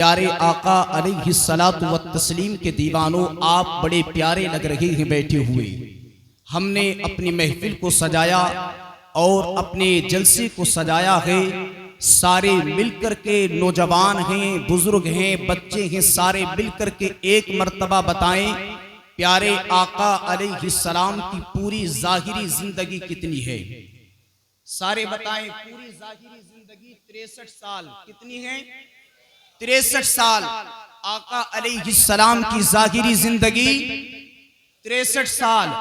प्यारे आका अलैहिस्सलातु व तस्लीम के दीवानों, आप बड़े प्यारे लग रहे हैं बैठे हुए। हमने अपनी महफिल को सजाया और अपने जलसे को सजाया है। सारे मिलकर के नौजवान हैं, बुजुर्ग हैं, बच्चे हैं, सारे मिलकर के एक मर्तबा बताएं प्यारे आका अलैहिस्सलाम की पूरी ज़ाहिरी जिंदगी कितनी है। सारे बताएं पूरी ज़ाहिरी जिंदगी 63 साल कितनी है? 63 साल। आका अलैहिस्सलाम की ज़ाहिरी जिंदगी 63 साल।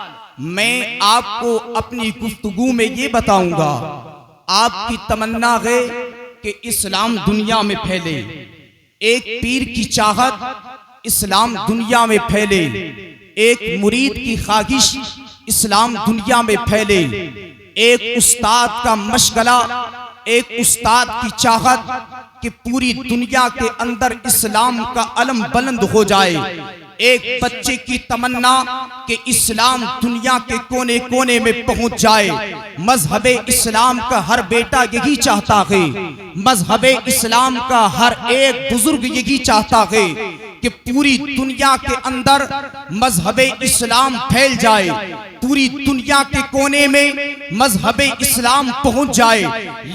मैं आपको अपनी गुफ्तगू में ये बताऊंगा, आपकी तमन्ना है कि इस्लाम दुनिया में फैले, एक पीर की चाहत इस्लाम दुनिया में फैले, एक मुरीद की ख्वाहिश इस्लाम दुनिया में फैले, एक उस्ताद का मशगला, एक उस्ताद की चाहत कि पूरी दुनिया के अंदर इस्लाम का अलम बुलंद हो जाए, एक बच्चे की तमन्ना कि इस्लाम दुनिया के कोने कोने में पहुंच जाए। मजहबे इस्लाम का हर बेटा यही चाहता है, मजहबे इस्लाम का हर एक बुजुर्ग यही चाहता है कि पूरी दुनिया के अंदर मजहबे इस्लाम फैल जाए, पूरी दुनिया के कोने में मजहबे इस्लाम पहुंच जाए।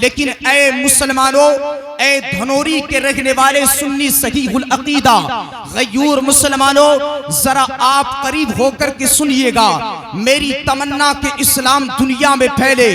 लेकिन ऐ मुसलमानों, ऐ धनौरी के रहने वाले सुन्नी सहीहुल अकीदा गयूर मुसलमानों, जरा आप करीब होकर के सुनिएगा। मेरी तमन्ना कि इस्लाम दुनिया में फैले,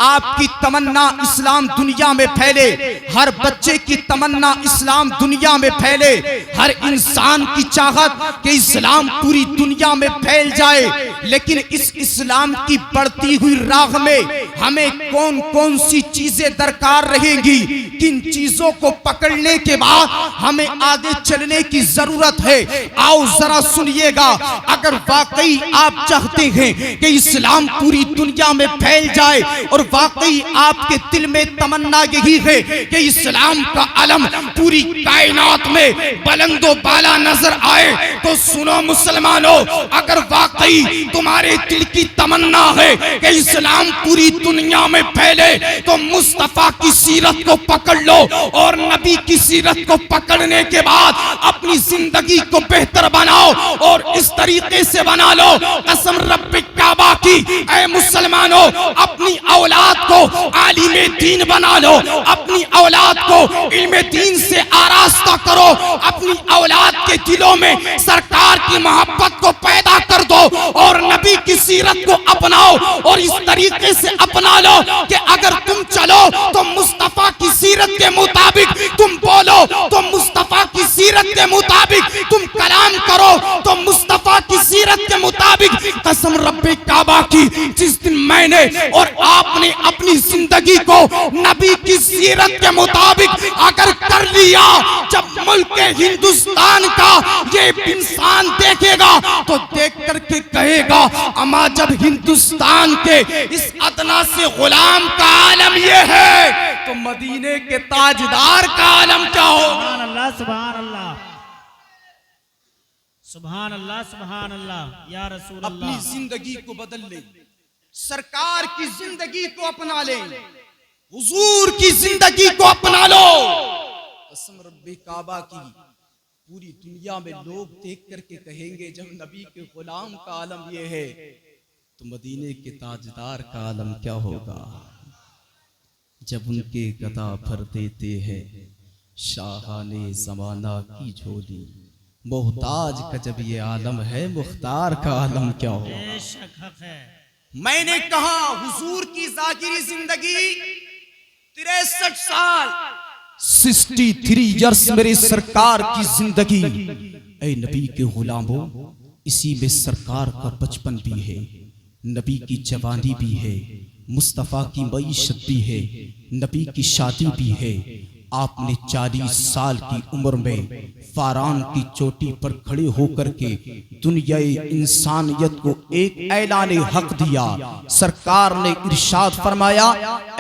आपकी तमन्ना इस्लाम दुनिया में फैले, हर बच्चे की तमन्ना इस्लाम दुनिया में फैले, हर इंसान की चाहत कि इस्लाम पूरी दुनिया में फैल जाए। लेकिन इस इस्लाम की बढ़ती हुई राह में हमें कौन कौन सी चीजें दरकार रहेंगी, किन चीजों को पकड़ने के बाद हमें आगे चलने की जरूरत है, आओ जरा सुनिएगा। अगर वाकई आप चाहते हैं कि इस्लाम पूरी दुनिया में फैल जाए और वाकई आपके दिल में तमन्ना यही है कि इस्लाम का अलम पूरी कायनात में बुलंदो बाला नजर आए, तो सुनो मुसलमानों, अगर वाकई तुम्हारे दिल की तमन्ना है कि इस्लाम पूरी दुनिया में फैले, तो मुस्तफा की सीरत को पकड़ लो और नबी की सीरत को पकड़ने के बाद अपनी जिंदगी को बेहतर बनाओ और इस तरीके से बना लो, कसम रब्बे काबा की, ऐ मुसलमानों, अपनी औलाद को आलिमे दीन बना लो, अपनी औलाद को इल्मे दीन से आरास्ता करो, अपनी औलाद के दिलों में सरकार की मोहब्बत को पैदा कर दो और नबी की सीरत को अपनाओ और इस तरीके से अपना लो कि अगर तुम चलो तो मुस्तफा की सीरत के मुताबिक तुम बोलो, तो मुस्तफा की सीरत के मुताबिक तुम कलाम करो, तो मुस्तफा की सीरत के मुताबिक, कसम रब्बे काबा की, जिस दिन मैंने और आपने अपनी जिंदगी को नबी की सीरत के मुताबिक अगर कर लिया, जब मुल्क हिंदुस्तान का ये इंसान देखेगा तो देख करके कहेगा, अमा जब हिंदुस्तान के इस अदना से गुलाम का आलम ये है, तो मदीने के ताजदार का आलम क्या होगा? सुभान अल्लाह, सुभान अल्लाह, सुभान अल्लाह, सुभान अल्लाह, या रसूल अल्लाह। अपनी जिंदगी को बदल ले, सरकार की जिंदगी को अपना ले, हुजूर की जिंदगी को अपना लो। कसम रब्बे काबा की, पूरी दुनिया में लोग देख करके कहेंगे, जब नबी के गुलाम का आलम ये है, तो मदीने के ताजदार का आलम क्या होगा? जब उनके गदा भर देते हैं शाहाने जमाना की झोली, मोहताज का जब ये आलम है, मुख्तार का आलम क्या होगा? बेशक हक है। मैंने कहा हुजूर की ज़ाहिरी जिंदगी 63 साल, 63 इयर्स मेरे सरकार की जिंदगी। ऐ नबी के गुलामों, इसी में सरकार का बचपन भी है, नबी की जवानी भी है, मुस्तफ़ा की मईशत भी है, नबी की शादी भी है। आपने 40 साल की उम्र में फारान की चोटी पर खड़े होकर के दुनिया इंसानियत को एक ऐलान हक दिया। सरकार ने इरशाद फरमाया,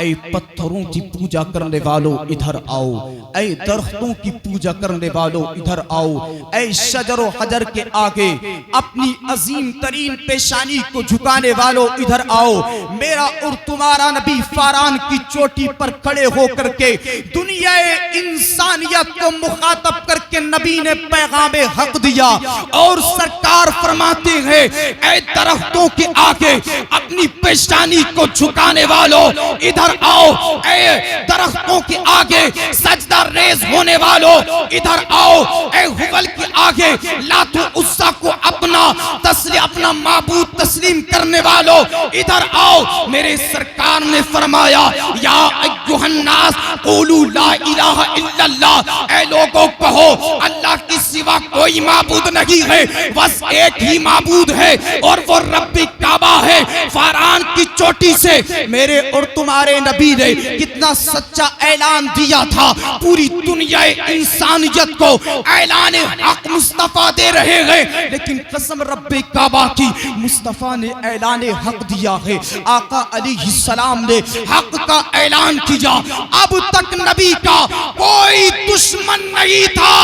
ऐ पत्थरों की पूजा करने वालों इधर आओ, ऐ दरख्तों की पूजा करने वालों इधर आओ, ऐ शजरो हजर के आगे अपनी अजीम तरीन पेशानी को झुकाने वालों इधर आओ। मेरा और तुम्हारा नबी फारान की चोटी पर खड़े होकर के दुनिया इंसानियत को मुखातब करके नबी ने पैगाम हक दिया और सरकार फरमाते हैं, ऐ दरख्तों के आगे अपनी पेशानी को झुकाने वालों इधर आओ, ऐ दरख्तों के आगे सजदा रेज होने वालों इधर आओ, ऐ हुबल के आगे लातु उस्सा को अपना माबूद तस्लीम करने वालों इधर आओ। मेरे सरकार ने फरमाया, या अय्युहन्नास क़ूलू ला इलाहा इल्लल्लाह, ऐ लोगों कहो अल्लाह के सिवा कोई माबूद नहीं है, बस एक ही माबूद है और वो रब्बी काबा है। फरआन की चोटी से मेरे और तुम्हारे नबी ने कितना सच्चा ऐलान दिया था, पूरी दुनिया इंसानियत को ऐलान हक मुस्तफा दे रहे हैं, लेकिन कसम रब्बे काबा की मुस्तफा ने ऐलान हक दिया है। आका अलैहिस्सलाम ने हक का ऐलान किया। अब तक नबी का कोई दुश्मन नहीं था,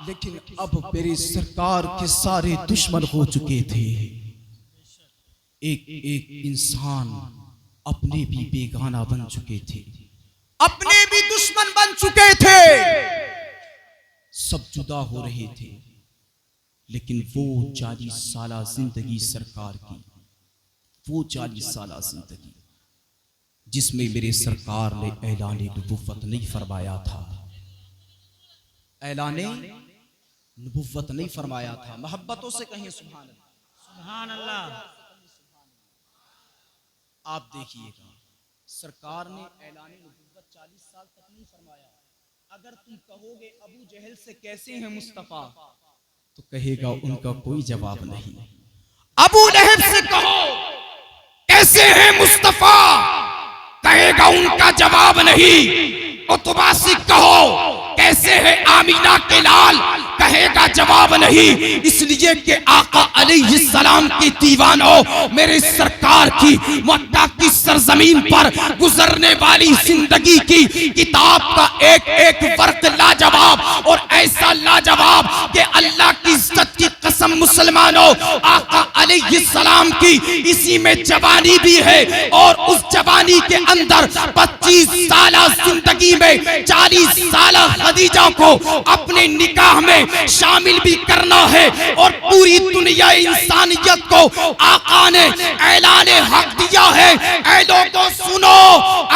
लेकिन अब मेरे सरकार के सारे दुश्मन हो चुके थे। एक एक इंसान अपने भी बेगाना बन चुके थे, अपने भी दुश्मन बन चुके थे, सब जुदा हो रहे थे। लेकिन वो 40 साला जिंदगी सरकार की, वो 40 साला जिंदगी जिसमें मेरे सरकार ने ऐलान नबुव्वत नहीं फरमाया था, ऐलान नबुव्वत नहीं फरमाया था। मोहब्बतों से कहें सुभान अल्लाह, सुभान अल्लाह। आप देखिएगा, सरकार ने ऐलान नबुव्वत 40 साल तक नहीं फरमाया। अगर तुम कहोगे अबू जहल से कैसे हैं मुस्तफा, तो कहेगा उनका कोई जवाब नहीं। अबू लहब से कहो कैसे हैं मुस्तफा, कहेगा उनका जवाब नहीं। उतबा से कहो कैसे है आमीना के लाल, कहेगा जवाब नहीं। इसलिए कि आका अलैहिस्सलाम की दीवानों, मेरे सरकार की मक्का की सरजमीन पर गुजरने वाली जिंदगी की किताब का एक एक वर्क लाजवाब, और ऐसा लाजवाब कि अल्लाह की इज्जत की कसम मुसलमानों, आका अलैहिस्सलाम की इसी में जवानी भी है, और उस जवानी के अंदर 25 साला जिंदगी में 40 साला खदीजा को अपने निकाह में शामिल भी करना है। और पूरी दुनिया इंसानियत को आका ने ऐलान हक दिया है, ऐ लोगों सुनो,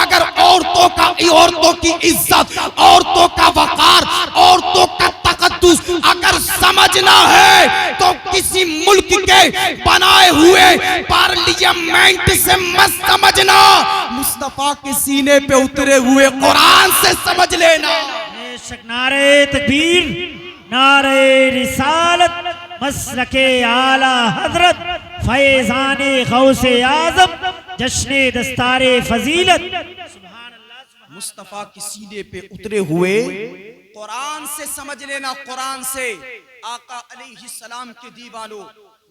अगर औरतों की इज्जत, औरतों का वकार, औरतों का तकद्दुस अगर समझना है तो किसी मुल्क के बनाए हुए पार्लियामेंट से मत समझना, मुस्तफा के सीने पे उतरे हुए कुरान से समझ लेना। नारे तकबीर, नारे रिसालत, मसलके आला हजरत, फैज़ाने गौसे आज़म, जश्ने दस्तारे फजीलत। मुस्तफा के सीने पे उतरे हुए कुरान से समझ लेना, कुरान से। आका अलैहिस्सलाम के दीवानों,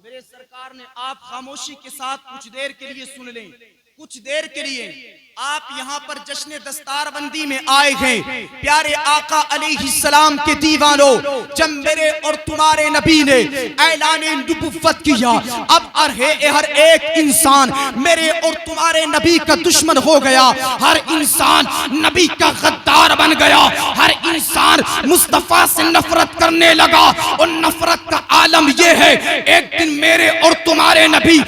मेरे सरकार ने, आप खामोशी के साथ कुछ देर के लिए सुन लें, कुछ देर के लिए आप यहाँ पर जश्न दस्तारबंदी में आए हैं। प्यारे आका अलैहिस्सलाम के दीवानों, जब मेरे और तुम्हारे नबी ने ऐलान नबुव्वत किया, अब हर एक इंसान मेरे और तुम्हारे नबी का दुश्मन हो गया, हर इंसान नबी का गद्दार बन गया, हर इंसान मुस्तफा से नफरत करने लगा। और नफरत का आलम यह है, एक दिन मेरे और तुम्हारे नबी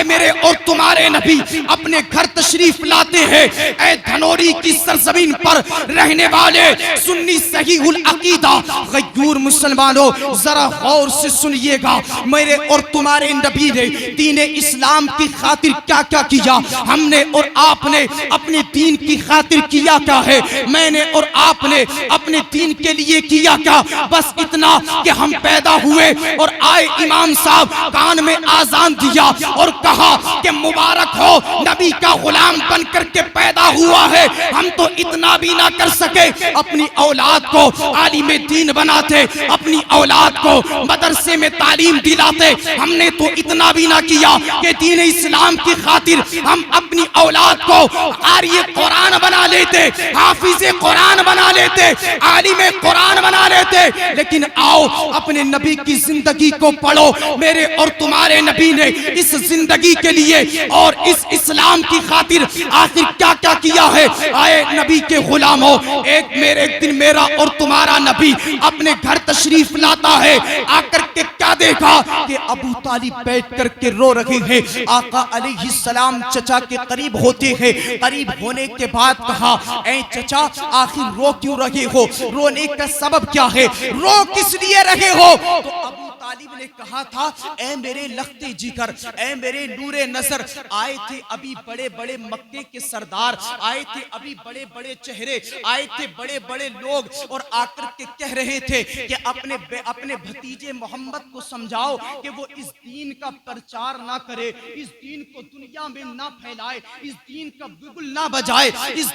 मेरे और तुम्हारे नबी अपने घर तशरीफ लाते हैं। ऐ धनौरी की सरजमीन पर रहने वाले सुन्नी सहीहुल अकीदा गयूर मुसलमानों, जरा गौर से सुनिएगा, मेरे और तुम्हारे नबी ने दीन इस्लाम की खातिर क्या क्या किया, हमने और आपने अपने दीन की खातिर किया क्या है, मैंने और आपने अपने दीन के लिए किया क्या। बस इतना कि हम पैदा हुए और आए, इमाम साहब कान में आजान दिया और कहा कि मुबारक हो, नबी का गुलाम बन करके पैदा हुआ है। हम तो इतना भी ना कर सके, अपनी औलाद को आलिमे दीन बनाते, अपनी औलाद को मदरसे में तालीम दिलाते। हमने तो इतना भी ना किया कि दीन इस्लाम की खातिर हम अपनी औलाद को क़ारी कुरान बना लेते, हाफिज़े कुरान बना लेते, आलिमे कुरान बना लेते। लेकिन आओ अपने नबी की जिंदगी को पढ़ो, मेरे और तुम्हारे नबी ने इस जिंदगी के लिए और इस इस्लाम की खातिर आखिर क्या क्या किया है। आए नबी के गुलामों, एक दिन मेरा और तुम्हारा नबी अपने घर तशरीफ लाता है। आकर के क्या देखा कि अबू तालिब बैठ करके रो रहे हैं। आका अलैहिस्सलाम चचा के करीब होते हैं। करीब होने के बाद कहा, ऐ चचा आखिर रो क्यों रहे हो, रोने का सबब क्या है, रो किस लिए रहे हो। तो अबू तालिब ने कहा था, ऐ मेरे लख्ते जिगर, ऐ मेरे नूरे नजर, आए थे अभी बड़े बड़े मक्के के सरदार, आए थे अभी बड़े बड़े चेहरे, आए थे बड़े बड़े लोग और आकर के कह रहे थे कि अपने भतीजे मोहम्मद को समझाओ कि वो इस दीन का प्रचार ना करे, इस दीन को दुनिया में ना फैलाए, इस दीन का बिगुल ना बजाए, इस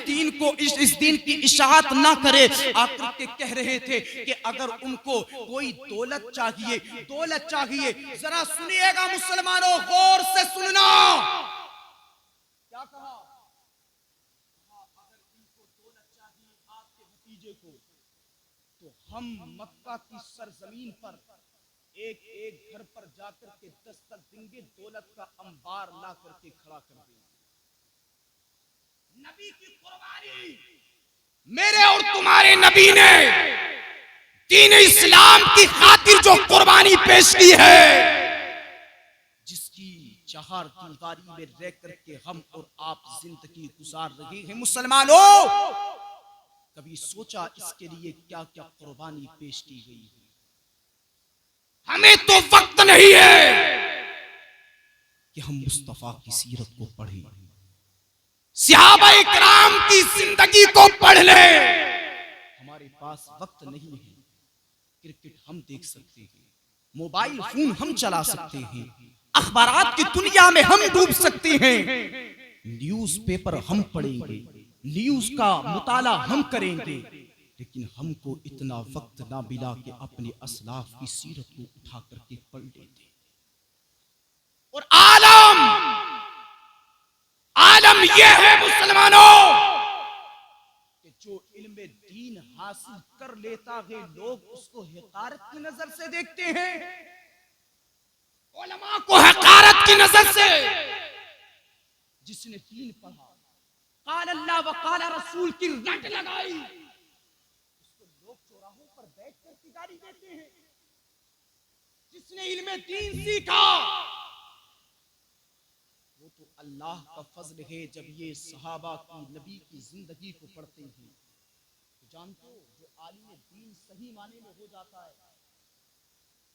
दीन की इशाअत ना करे। आकर के कह रहे थे कि अगर उनको कोई दौलत चाहिए, जरा सुनिएगा मुसलमानों, गौर से सुनना। क्या कहा? अगर इनको दौलत चाहिए आपके भतीजे को, तो हम मक्का की सरजमीन पर एक एक घर पर जाकर के दस्तक देंगे, दौलत का अंबार ला करके खड़ा कर देंगे। नबी की कुर्बानी, मेरे और तुम्हारे नबी ने दीन इस्लाम की खातिर जो कुर्बानी पेश की है, जिसकी चार दीवारी में रह करके हम और आप जिंदगी गुजार रहे हैं। मुसलमानों, कभी सोचा इसके लिए क्या क्या कुर्बानी पेश की गई है? हमें तो वक्त नहीं है कि हम मुस्तफा की सीरत को पढ़ें, सहाबा इकराम की जिंदगी को पढ़ लें। हमारे पास वक्त नहीं है। क्रिकेट हम देख सकते हैं, मोबाइल फोन हम चला सकते हैं, अखबारात की दुनिया में हम डूब सकते हैं, न्यूज़पेपर हम पढ़ेंगे, न्यूज़ का मुताला हम करेंगे, लेकिन हमको इतना वक्त ना मिला कि अपने असलाफ की सीरत को उठा करके पढ़ लेते। और आलम यह है मुसलमानों कि जो इल्मे दीन हासिल कर लेता है, लोग उसको हक़ारत की नजर से देखते हैं, उलमा को हक़ारत की नजर से। जिसने दीन पढ़ा, क़ाल अल्लाह व क़ाल रसूल की रट लगाई, उसको लोग चौराहों पर बैठ कर गाली देते हैं। जिसने इल्मे दीन सीखा, वो तो अल्लाह का फजल है। जब ये सहाबा की नबी की जिंदगी को पढ़ते हैं तो जानते हो, जो आलिम दीन सही माने में हो जाता है,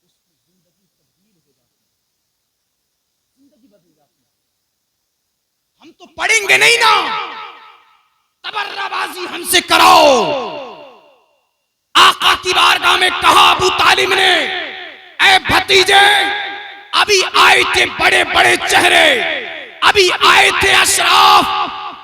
उसकी जिंदगी तब्दील हो जाती है, जिंदगी बदल जाती है। हम तो पढ़ेंगे नहीं ना, तबर्राबाजी हमसे कराओ। आका की बारगाह में कहा अबू तालिब ने, ऐ भतीजे, अभी आए थे बड़े बड़े चेहरे, अभी आए थे अशराफ,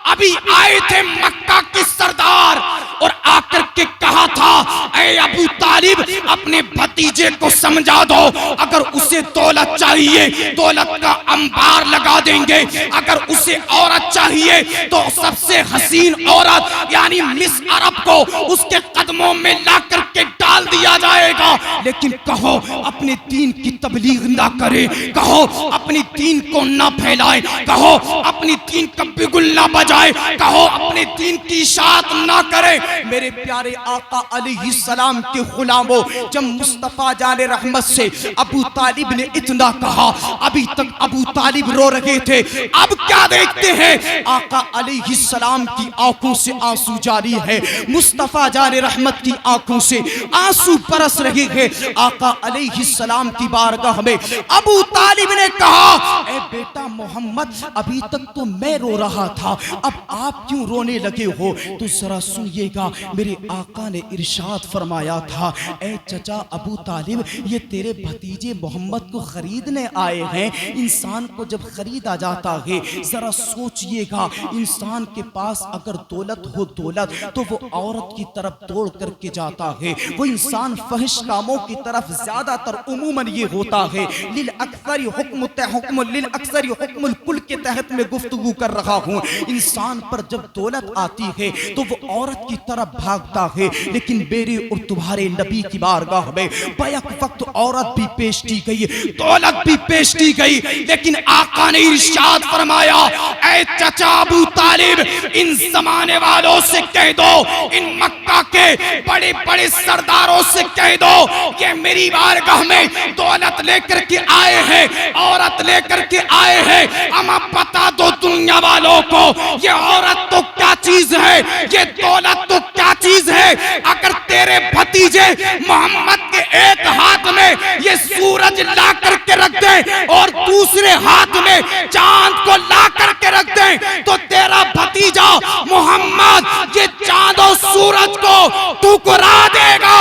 अभी आए थे मक्का के सरदार, और आकर के कहा था, ऐ अबू तालिब, अपने भतीजे को समझा दो, अगर उसे दौलत चाहिए दौलत का अंबार लगा देंगे, अगर उसे औरत चाहिए तो सबसे हसीन औरत यानी मिस अरब को उसके कदमों में ला करके डाल दिया जाएगा। लेकिन कहो अपने दीन की तबलीग ना करे, कहो अपनी दीन को ना फैलाए, कहो अपनी दीन का बिगुल ना बजाए, कहो अपने दीन की इशाअत ना करे। मेरे प्यारे आका अलैहिस्सलाम के गुलामों, जब मुस्तफा जाने रहमत से अबू तालिब ने इतना कहा, अभी तक अबू तालिब रो रहे थे। अब क्या देखते हैं, आका अलैहिस्सलाम की आंखों से आंसू जारी है, मुस्तफा जाने रहमत की आंखों से आंसू बरस रहे हैं। आका अलैहिस्सलाम की बारगाह में अबू तालिब ने कहा, ए बेटा मोहम्मद, अभी तक तो मैं रो रहा था, अब आप क्यों रोने लगे हो? तो जरा सुनिएगा, मेरे आका ने इरशाद फरमाया था, ऐ चचा अबू तालिब, ये तेरे भतीजे मोहम्मद को खरीदने आए हैं। इंसान को जब खरीदा जाता है, जरा सोचिएगा, इंसान के पास अगर दौलत हो, दौलत तो वो औरत की तरफ दौड़ करके जाता है, वो इंसान फहिश कामों की तरफ ज्यादातर उमूमन ये होता है। लिल अक्सर हुक्म लिल अक्सर हुक्मुल कुल के तहत में गुफ्तगू कर रहा हूँ। इंसान पर जब दौलत आती है तो वो औरत की तरफ भागता है, लेकिन मेरे और तुम्हारे नबी की बारगाह में बैक वक्त औरत भी पेश की गई, दौलत भी पेश की गई, लेकिन आका ने इरशाद फरमाया, ऐ चचा अबू तालिब, इन जमाने वालों से कह दो, इन मक्का के बड़े बड़े सरदारों से कह दो कि मेरी बारगाह में दौलत लेकर के आए हैं, औरत लेकर के आए हैं। अमा बता दो दुनिया वालों को, ये औरत तो क्या चीज है, ये दौलत तो क्या चीज है। अगर तेरे भतीजे मोहम्मद के एक हाथ में ये सूरज ला करके रख दे और दूसरे हाथ में चांद को ला करके रख दे, तो तेरा भतीजा मोहम्मद ये चांद और सूरज को ठुकरा देगा,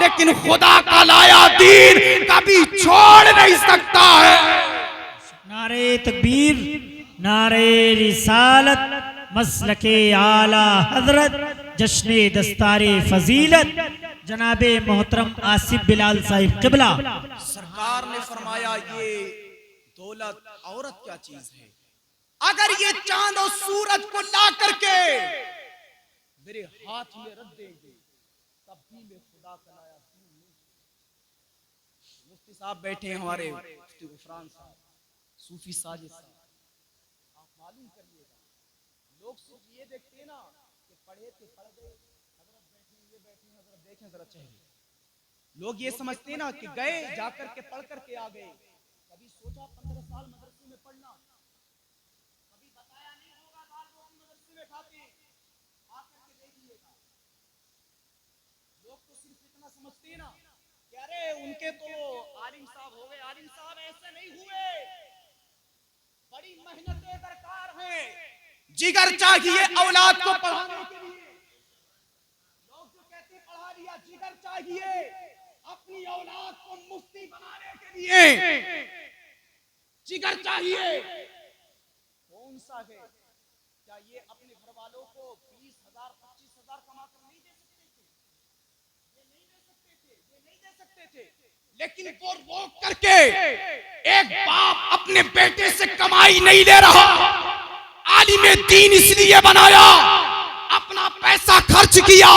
लेकिन खुदा का लाया दीन कभी छोड़ नहीं सकता है। नारे तकबीर, नारे रिसालत, मसलके आला हजरत, जश्ने दस्तारे फजीलत, जनाबे मोहतरम आसिफ बिलाल साहिब किबला। सरकार ने फरमाया ये दौलत औरत क्या चीज है। अगर ये चांद और सूरज को ला करके मेरे हाथ में रख देंगे, तब भी मैं खुदा का लाया दीन। मुफ्ती साहब बैठे हैं हमारे, मुफ्ती गुफरान साहब, सूफी साजिद साहब, आप मालूम करिएगा, लोग सिर्फ ये देखते हैं ना कि पढ़े थे पढ़ गए, हजरत बैठे ये बैठे, हजरत देखें जरा चेहरे, लोग ये समझते हैं ना कि गए जाकर के पढ़ करके आ गए। कभी सोचा 15 साल मदरसे में पढ़ना, कभी बताया नहीं होगा दाल रोटी मदरसे में खाते, आकर के देखिएगा। लोग तो सिर्फ इतना समझते हैं ना कि अरे उनके तो आलिम साहब हो गए, आलिम साहब ऐसे नहीं हुए, बड़ी मेहनतें दरकार हैं, जिगर चाहिए औलाद को पढ़ाने के लिए। लोग जो कहते हैं पढ़ा लिया, जिगर चाहिए अपनी औलाद को मुफ्ती बनाने के लिए, जिगर चाहिए। कौन सा है? क्या ये अपने घर वालों को 20,000 25,000 कमाकर नहीं दे सकते थे? ये नहीं दे सकते थे, ये नहीं दे सकते थे, लेकिन वो रोक करके एक बाप अपने बेटे से कमाई नहीं ले रहा, आलिम दीन इसलिए बनाया, अपना पैसा खर्च किया,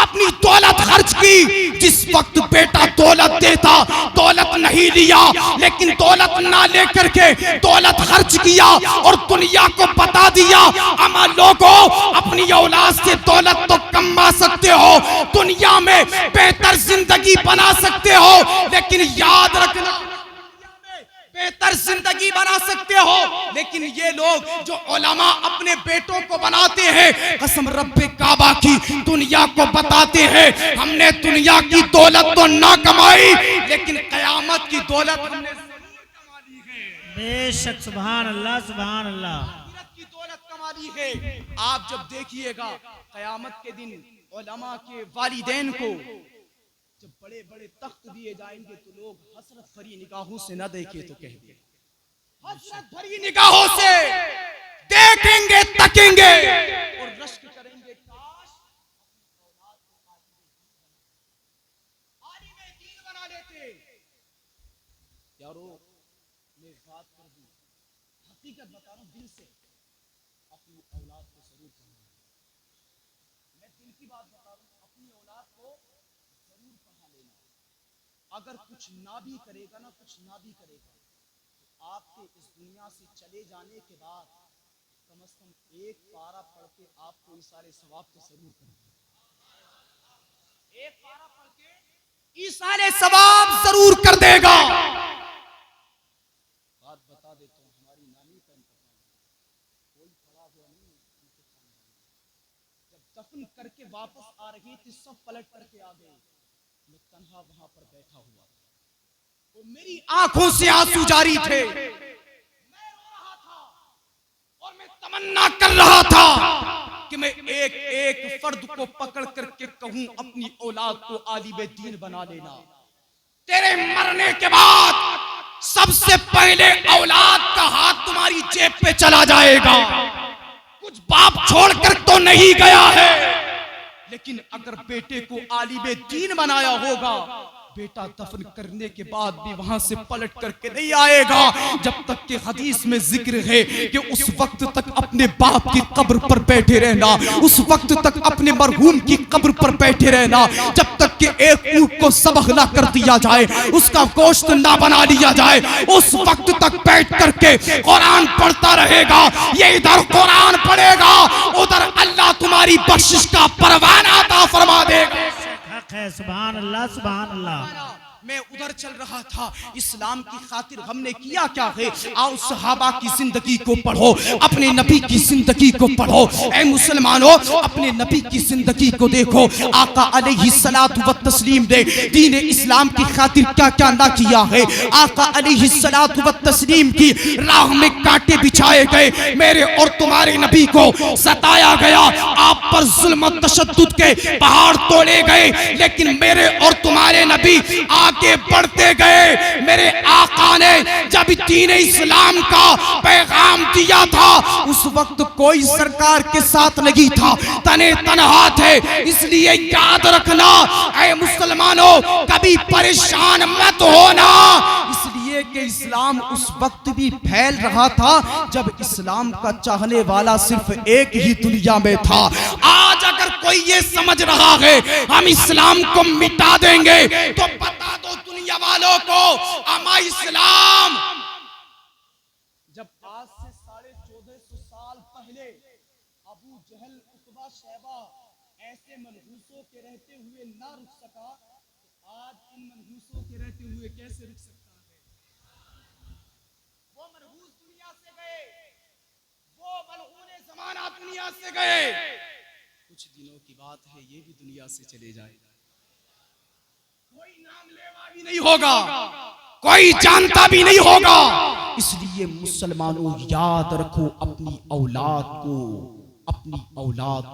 अपनी दौलत खर्च की। जिस वक्त बेटा दौलत देता, दौलत नहीं लिया, लेकिन दौलत ना लेकर के दौलत खर्च किया और दुनिया को बता दिया, अमा लोगों अपनी औलाद से दौलत तो कमा सकते हो, दुनिया में बेहतर जिंदगी बना सकते हो, लेकिन याद रखना बेहतर जिंदगी बना सकते हो, लेकिन ये लोग जो उलमा अपने बेटों को बनाते हैं, कसम रब्बे काबा की दुनिया को बताते हैं, हमने दुनिया की दौलत तो ना कमाई, लेकिन कयामत की दौलत हमने कमा ली है। बेशक, सुभान अल्लाह, सुभान अल्लाह, की दौलत कमा ली है। आप जब देखिएगा कयामत के दिन उलमा के वालिदैन को जब बड़े बड़े तख्त दिए जाएंगे, तो लोग हसरत भरी निगाहों से न देखे तो कहेंगे, हसरत भरी निगाहों से देखेंगे, तकेंगे और रश्क करेंगे, काश आलिम दीन बना लेते। यारो मैं बात कर दूं, हकीकत बता रहा हूं दिल से, अपनी औलाद को जरूर पढ़ाना। मैं दिल की बात बता रहा हूं, अपनी औलाद को जरूर पढ़ा लेना। अगर कुछ ना भी करेगा ना, कुछ ना भी करेगा, तो आपके इस दुनिया से चले जाने के बाद कम से कम एक पारा पढ़ के आपको इसारे सवाब तो जरूर करेगा। एक पारा पढ़ के इसारे सवाब जरूर कर देगा। बात बता देता हूँ, हमारी नानी का इंतकाल, कोई पड़ा हुआ नहीं, जब दफन करके वापस आ रही थी, सब पलट करके आ गए, मैं तन्हा वहां पर बैठा हुआ था, तो मेरी आंखों से आंसू जारी थे, मैं रो रहा था और मैं तमन्ना कर रहा था कि मैं एक एक फर्द को पकड़ करके कहूं अपनी औलाद को आलिम दीन बना लेना। तेरे मरने के बाद सबसे पहले औलाद का हाथ तुम्हारी जेब पे चला जाएगा। कुछ बाप छोड़कर तो नहीं गया है, लेकिन अगर बेटे को आलिम दीन बनाया होगा, बेटा दफन करने के बाद भी वहां से पलट करके नहीं आएगा, जब तक कि हदीस में जिक्र है कि उस वक्त तक अपने बाप की कब्र पर बैठे रहना, उस वक्त तक अपने मरहूम की कब्र पर बैठे रहना, जब तक कि एक ऊंट को ज़ब्ह ना कर दिया जाए, उसका गोश्त ना बना लिया जाए, उस वक्त तक बैठ करके कुरान पढ़ता रहेगा। ये इधर कुरान पढ़ेगा, उधर अल्लाह तुम्हारी बख्शिश का परवाना अता फरमा देगा। है सुभान अल्लाह सुभान अल्लाह। मैं उधर चल रहा था, इस्लाम की खातिर हमने किया क्या है। आओ सहाबा की जिंदगी को पढ़ो, अपने नबी की जिंदगी को पढ़ो। ऐ मुसलमानों, अपने नबी की जिंदगी को देखो। आका अलैहिस्सलातु व तस्लीम ने दीन इस्लाम की खातिर क्या क्या ना किया है। आका अलैहिस्सलातु व तस्लीम की राह में कांटे बिछाए गए, मेरे और तुम्हारे नबी को सताया गया, आप पर जुल्म और तशद्दुद के पहाड़ तोड़े गए, लेकिन मेरे और तुम्हारे नबी आगे बढ़ते गए। मेरे आका ने जब दीन इस्लाम का पैगाम दिया था, उस वक्त कोई सरकार के साथ नहीं था, तने तनहा थे। इसलिए याद रखना ऐ मुसलमानों, कभी परेशान मत होना, इसलिए कि इस्लाम उस वक्त भी फैल रहा था जब इस्लाम का चाहने वाला सिर्फ एक ही दुनिया में था। आज अगर कोई ये समझ रहा है हम इस्लाम को मिटा देंगे, तो बता दो दुनिया वालों को, अमा इस्लाम जब आज से 1450 साल पहले अबू जहल, उतबा, शैबा ऐसे मनहूसों के रहते हुए ना रुक सका, तो आज इन मनहूसों के रहते हुए कैसे रुक सकता है। वो मनहूस दुनिया से गए, वो मलऊने ज़माना दुनिया से गए, कुछ दिनों की बात है ये भी दुनिया से चले जाएगा। कोई नाम लेवा भी नहीं होगा, कोई जानता भी नहीं होगा। इसलिए मुसलमानों याद रखो, अपनी औलाद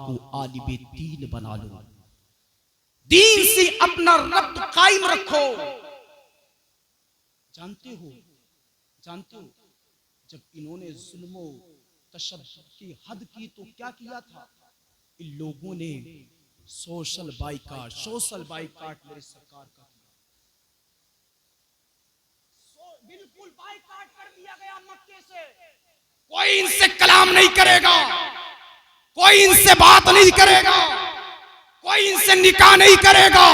को आलिम दीन बना लो, दीन से अपना रब्त कायम रखो। जानते हो जब इन्होंने जुल्म तशद्दुद की हद की तो क्या किया था। इन लोगों ने सोशल बाइकाट मेरे सरकार का किया, बिल्कुल बाइकाट कर दिया गया मक्के से। कोई इनसे कलाम नहीं करेगा, कोई इनसे बात नहीं करेगा, कोई इनसे निकाह नहीं करेगा,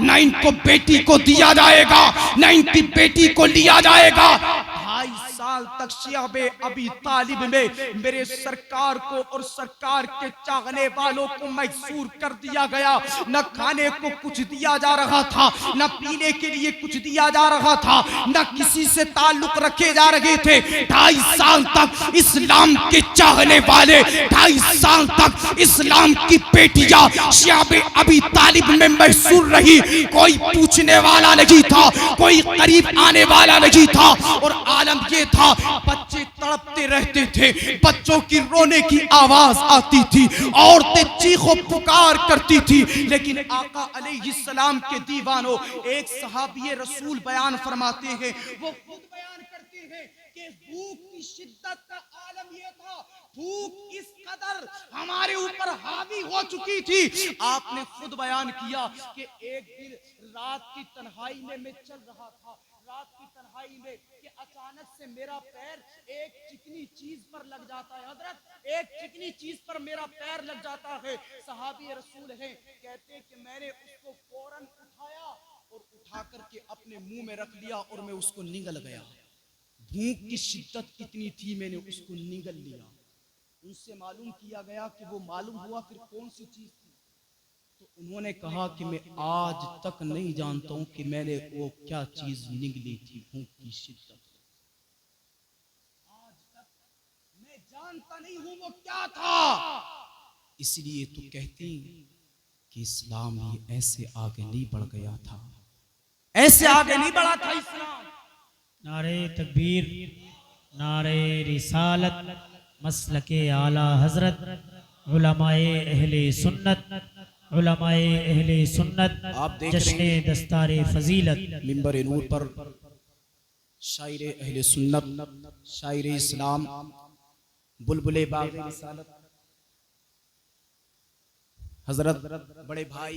ना इनको बेटी को दिया जाएगा, ना इनकी बेटी को लिया जाएगा। 2.5 साल तक शियाबे अबी तालिब में मेरे सरकार को और सरकार के चाहने वालों को महसूर कर दिया गया। न खाने को कुछ दिया जा रहा था, न पीने के लिए कुछ दिया जा रहा था, न किसी से ताल्लुक रखे जा रहे थे। 2.5 साल तक इस्लाम के चाहने वाले, 2.5 साल तक इस्लाम की बेटियां शियाबे अबी तालिब में महसूर रही। कोई पूछने वाला नहीं था, कोई करीब आने वाला नहीं था। और आलम ये था, बच्चे तड़पते रहते थे, बच्चों की रोने की आवाज आती थी, औरतें चीखो पुकार करती थी। लेकिन आका अलैहिस्सलाम के दीवानों, एक सहाबी रसूल बयान फरमाते हैं, वो खुद बयान करते हैं कि भूख की शिद्दत का आलम ये था, भूख इस कदर हमारे ऊपर हावी हो चुकी थी। आपने खुद बयान किया कि एक दिन रात की तन्हाई में मैं चल रहा था, रात की तन्हाई में कि अचानक से मेरा पैर एक चिकनी चीज पर लग जाता है। हजरत, एक चिकनी चीज पर मेरा पैर लग जाता है। सहाबी रसूल हैं, कहते कि मैंने उसको फौरन उठाया और उठा करके अपने मुंह में रख लिया और मैं उसको निगल गया। भूख की शिद्दत कितनी थी, मैंने उसको निगल लिया। उनसे मालूम किया गया कि वो मालूम हुआ फिर कौन सी चीज थी, तो उन्होंने कहा कि मैं आज तक नहीं जानता हूं कि मैंने वो क्या चीज निगली थी। भूख की शिद्दत आज तक मैं जानता नहीं हूं वो क्या था। इसलिए तो कहती कि इस्लाम ही ऐसे आगे नहीं बढ़ गया था, ऐसे आगे नहीं बढ़ा था इस्लाम। नारे तकबीर, नारे रिसालत, मसलके आला हजरत, उलमाए अहले सुन्नत, उलमाए अहले सुन्नत, जश्ने दस्तारे फजीलत। मिंबर नूर पर शायर अहले सुन्नत, शायर इस्लाम, बुलबुले बाग़ रिसालत हजरत बड़े भाई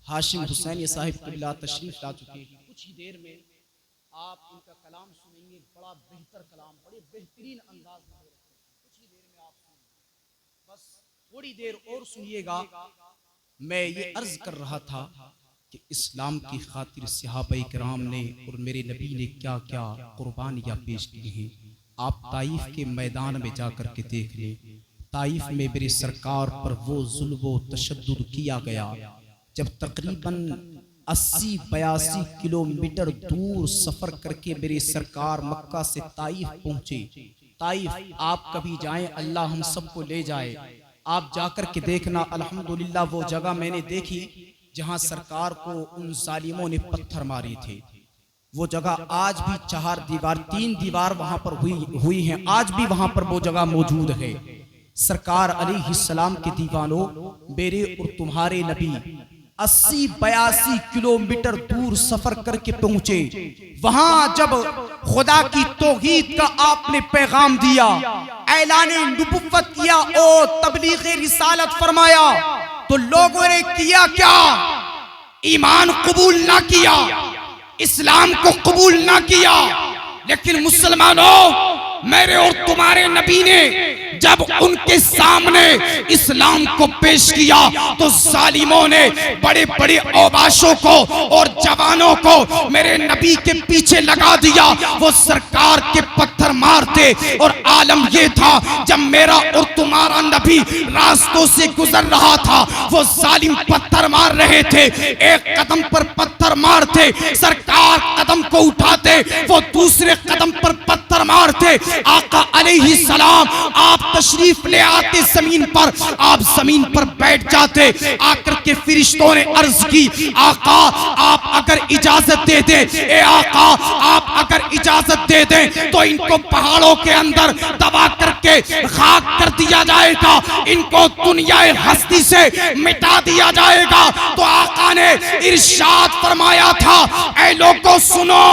हाशिम हुसैनी साहिब किबला तशरीफ ला चुके हैं। कुछ ही देर में आप उनका कलाम सुनेंगे, बड़ा बेहतर कलाम, बड़े बेहतरीन अंदाज में हो रखे हैं। कुछ ही देर में आप सुनेंगे, बस थोड़ी देर और सुनिएगा। मैं ये अर्ज कर रहा था कि इस्लाम की खातिर सहाबा किराम ने और मेरे नबी ने क्या क्या कुर्बानियाँ पेश की हैं। आप ताइफ के मैदान में जाकर के देख लें। ताइफ में मेरे सरकार पर वो जुल्म व तशद्दुद किया गया जब तकरीबन 80-82 किलोमीटर दूर सफर करके मेरे सरकार मक्का से ताइफ पहुंचे। ताइफ आप कभी जाएं, अल्लाह हम सबको ले जाए, आप जाकर के देखना। अल्हम्दुलिल्लाह वो जगह मैंने देखी जहां सरकार को उन जालिमों ने पत्थर मारे थे। वो जगह आज भी 4 दीवार 3 दीवार वहां पर हुई हैं, आज भी वहां पर वो जगह मौजूद है। सरकार अलैहिस्सलाम के दीवानों, मेरे और तुम्हारे नबी 80-82 किलोमीटर दूर सफर करके पहुंचे। वहां जब खुदा की तौहीद का आपने पैगाम दिया, ऐलाने नबुव्वत किया और तबलीग रिसालत फरमाया, तो लोगों ने किया क्या? ईमान कबूल ना किया, इस्लाम को कबूल ना किया। लेकिन मुसलमानों, मेरे और तुम्हारे नबी ने जब उनके सामने इस्लाम को पेश किया तो जालिमों ने बड़े बड़े औबाशों को और जवानों को मेरे नबी के पीछे लगा दिया। वो सरकार के पत्थर मारते और आलम ये था, जब मेरा और तुम्हारा नबी रास्तों से गुजर रहा था, वो जालिम पत्थर मार रहे थे। एक कदम पर पत्थर मारते, सरकार कदम को उठाते, वो दूसरे कदम पर पत्थर मारते। आका अलैहिस्सलाम आप तशरीफ ले आते जमीन पर, आप जमीन पर बैठ जाते। आकर के फरिश्तों ने अर्ज की, आका आप अगर इजाजत दे दे, ए आका आप अगर इजाजत दे दें तो इनको पहाड़ों के अंदर दबा करके खाक कर दिया जाएगा, इनको दुनियाए हस्ती से मिटा दिया जाएगा। तो आका ने इरशाद फरमाया था, ऐ लोगों सुनो,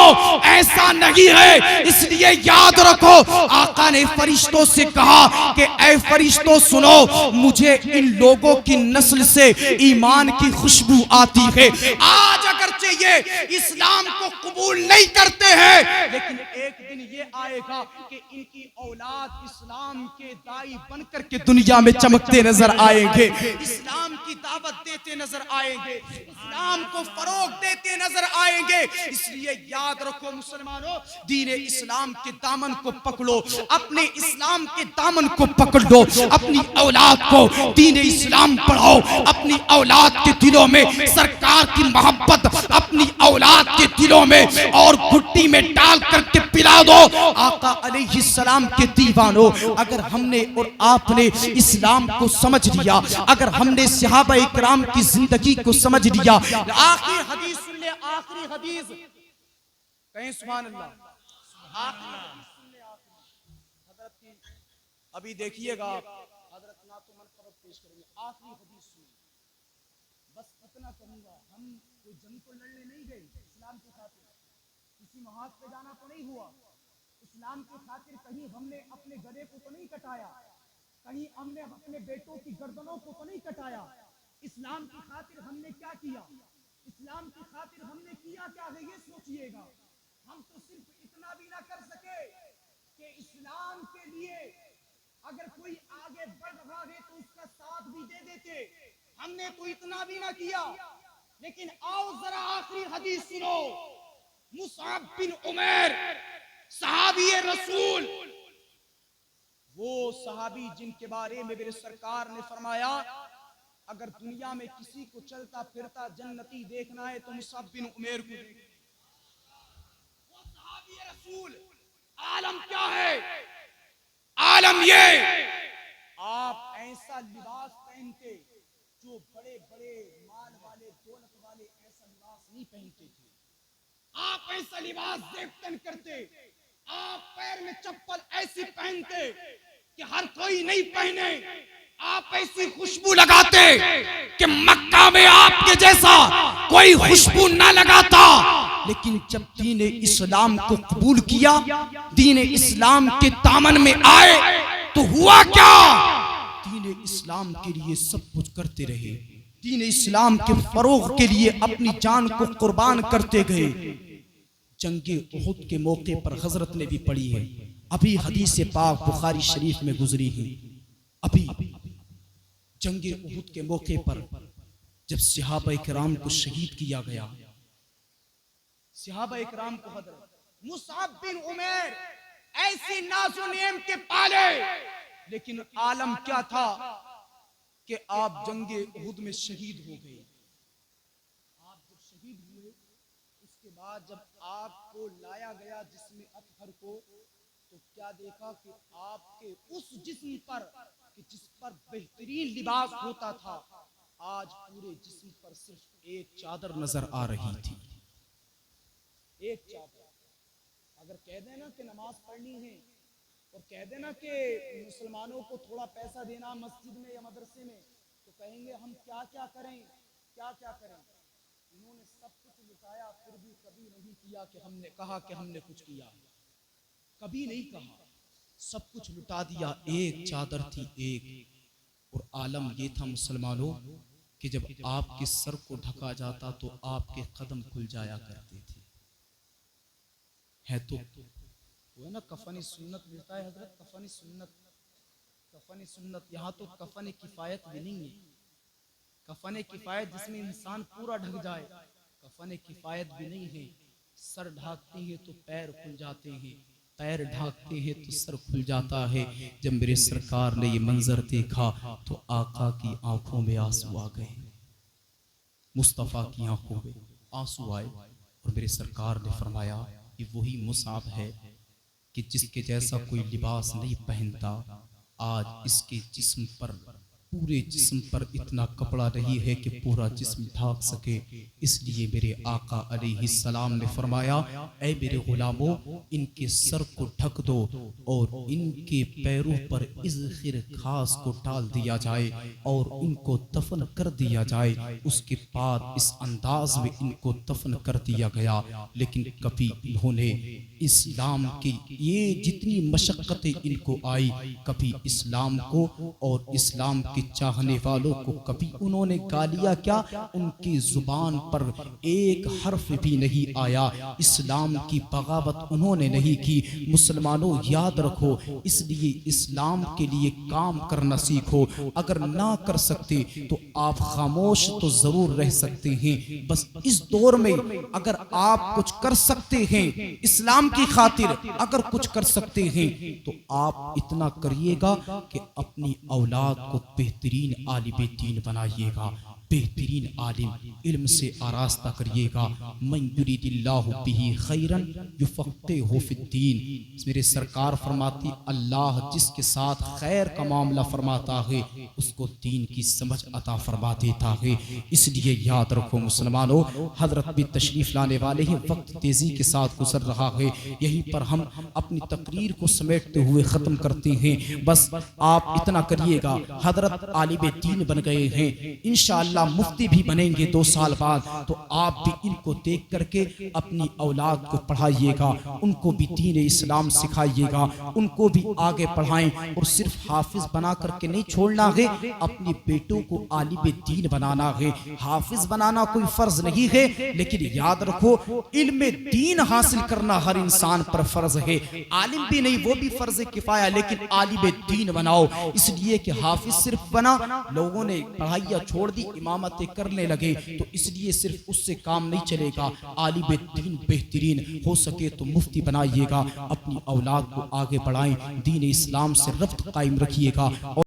ऐसा नहीं है, इसलिए याद रखो। आका ने फरिश्तों से कहा कि ऐ फरिश्तों सुनो, मुझे इन लोगों की नस्ल से ईमान की खुशबू आती है। आज अगरचे ये इस्लाम को कबूल नहीं करते हैं, लेकिन एक दिन ये आएगा कि इनकी औलाद इस्लाम के दाई बनकर के दुनिया में चमकते नजर आएंगे, इस्लाम की दावत देते नजर आएंगे, इस्लाम को फरोग देते नजर आएंगे। इसलिए याद रखो मुसलमानों, दीन इस्लाम के दामन को पकड़ो, अपने इस्लाम के दामन को पकड़ लो, अपनी औलाद को दीन इस्लाम पढ़ाओ, अपनी औलाद के दिलों में सरकार की मोहब्बत अपनी औलाद के दिलों में और घुट्टी में डाल करके पिला दो। आका अलैहिस्सलाम के दीवानों, अगर हमने और आपने इस्लाम को समझ लिया, अगर हमने सहाबा इकराम की जिंदगी को समझ लिया, आखिरी हदीस सुन ले, आखिरी हदीस कहीं सुभान अल्लाह, आखिरी हदीस सुन ले, हजरत की अभी देखिएगा, हजरत ना तो मनकबत पेश करेंगे, आखिरी हदीस सुनिए। बस इतना कहूंगा, हम कोई जंग तो लड़ने नहीं गए इस्लाम की खातिर, किसी महाज पे जाना तो नहीं हुआ, इस्लाम की खातिर कहीं हमने अपने गले को तो नहीं कटाया, कहीं हमने अपने बेटों की गर्दनों को तो नहीं कटाया। इस्लाम की खातिर हमने क्या किया, इस्लाम की खातिर हमने किया क्या है, ये सोचिएगा। हम तो सिर्फ इतना भी ना कर सके कि इस्लाम के लिए अगर कोई आगे बढ़ रहा है तो उसका साथ भी दे देते, हमने तो इतना भी ना किया। लेकिन आओ जरा आखिरी हदीस सुनो। मुसअब बिन उमैर सहाबी रसूल, वो सहाबी जिनके बारे में मेरे सरकार ने फरमाया, अगर दुनिया में किसी को चलता फिरता जन्नती देखना है तो मुसअब बिन उमैर को देखो। वो सहाबी रसूल, आलम क्या है, आलम ये, आप ऐसा लिबास पहनते जो बड़े बड़े माल वाले दौलत वाले ऐसा लिबास नहीं पहनते थे। आप ऐसा लिबास देवतन करते, आप पैर में चप्पल ऐसी पहनते कि हर कोई नहीं पहने, आप ऐसी खुशबू लगाते कि मक्का में आपके जैसा कोई खुशबू ना लगाता। लेकिन जब दीन इस्लाम को कबूल किया, दीन इस्लाम के दामन में आए, तो हुआ क्या, दीन दीन इस्लाम के लिए सब कुछ करते रहे, दीन इस्लाम के फरोग के लिए अपनी जान को कुर्बान करते गए। जंगे उहुद के मौके पर हजरत ने भी पढ़ी है, अभी हदीस पाक बुखारी शरीफ में गुजरी है। अभी जंगे उहुद के मौके पर जब सहाबा किराम को शहीद किया गया, सहाबा किराम को हजरत मुसअब बिन उमैर ऐसी नाज़ो नेम के पाले, लेकिन आलम क्या था कि आप जंगे उहुद में शहीद हो गए। आप जब शहीद हुए, उसके बाद जब आपको लाया गया जिस्म अतहर को, तो क्या देखा कि आपके उस जिस्म पर कि जिस पर बेहतरीन लिबास होता था, आज पूरे जिस्म पर सिर्फ एक चादर नजर आ रही थी। एक चादर। अगर कह देना कि नमाज पढ़नी है और कह देना कि मुसलमानों को थोड़ा पैसा देना मस्जिद में या मदरसे में, तो कहेंगे हम क्या क्या करें, क्या क्या करें। इन्होंने सब कुछ लुटाया, फिर भी कभी नहीं किया कि हमने कहा कि हमने कुछ किया, कभी नहीं कहा। सब कुछ लुटा दिया। एक चादर थी एक। और आलम ये था मुसलमानों कि जब आपके सर को ढका जाता तो आपके कदम खुल जाया करते थे। है तो वो है ना, कफनी सुन्नत मिलता है हजरत, कफनी सुन्नत, कफनी सुन्नत। यहाँ तो कफन किफायत भी नहीं है। कफन किफायत जिसमें इंसान पूरा ढक जाए, कफन किफायत भी नहीं है। सर ढाकते हैं तो पैर खुल जाते हैं, पैर ढाकते हैं तो सर खुल जाता है। जब मेरे सरकार ने ये मंजर देखा तो आका की आंखों में आंसू आ गए, मुस्तफ़ा की आंखों में आंसू आए। और मेरे सरकार ने फरमाया कि वही मुसाब है कि जिसके जैसा कोई लिबास नहीं पहनता, आज इसके जिस्म पर, पूरे जिस्म पर इतना कपड़ा नहीं है कि पूरा जिस्म ढाक सके। इसलिए मेरे आका अलैहिस्सलाम ने फरमाया, ऐ मेरे गुलामों, इनके सर को ढक दो और इनके पैरों पर इज़्खिर खास को डाल दिया जाए और इनको दफन कर दिया जाए। उसके बाद इस अंदाज में इनको दफन कर दिया गया। लेकिन कभी इन्होंने इस्लाम की ये जितनी मशक्क़तें इनको आई, कभी इस्लाम को और इस्लाम के चाहने वालों को कभी उन्होंने गालियां क्या, उनकी जुबान पर एक हर्फ भी नहीं आया। इस्लाम की बगावत उन्होंने नहीं की। मुसलमानों याद रखो, इसलिए इस्लाम के लिए काम करना सीखो। अगर ना कर सकते तो आप खामोश तो जरूर रह सकते हैं। बस इस दौर में अगर आप कुछ कर सकते हैं इस्लाम की खातिर, अगर कुछ कर सकते हैं तो आप इतना करिएगा कि अपनी औलाद को बेहतरीन आलिम दीन बनाइएगा, बेहतरीन आलिम इल्म से आरास्ता करिएगा। मन युरिदिल्लाहु बिही खैरन युफ़क़्क़िहु फ़िद्दीन। मेरे सरकार फरमाती, अल्लाह जिसके साथ खैर का मामला फरमाता है उसको दीन की समझ अता फरमा देता है। इसलिए याद रखो मुसलमानों, हजरत भी तशरीफ लाने वाले हैं, वक्त तेजी के साथ गुजर रहा है। यहीं पर हम अपनी तकरीर को समेटते हुए ख़त्म करते हैं। बस आप इतना करिएगा, हजरत आलिम दीन बन गए हैं, इंशाअल्लाह मुफ्ती भी बनेंगे 2 साल बाद, तो आप भी इनको देख करके अपनी औलाद को पढ़ाइएगा, उनको भी दीन इस्लाम सिखाइएगा, उनको भी आगे पढ़ाएं। और सिर्फ हाफिज बना करके नहीं छोड़ना है, अपने बेटों को आलिम दीन बनाना है। हाफिज बनाना कोई फर्ज नहीं है, लेकिन याद रखो इल्म दीन हासिल करना हर इंसान पर फर्ज है। आलिम भी नहीं, वो भी फर्ज किफाया, लेकिन आलिम दीन बनाओ। इसलिए कि हाफिज सिर्फ बना, लोगों ने पढ़ाइयाँ छोड़ दी, इमामतें करने लगे, तो इसलिए सिर्फ उससे काम नहीं चलेगा। आलिम दीन बेहतरीन हो सके तो मुफ्ती बनाइएगा, अपनी औलाद को आगे बढ़ाएं, दीन इस्लाम से रब्त कायम रखिएगा।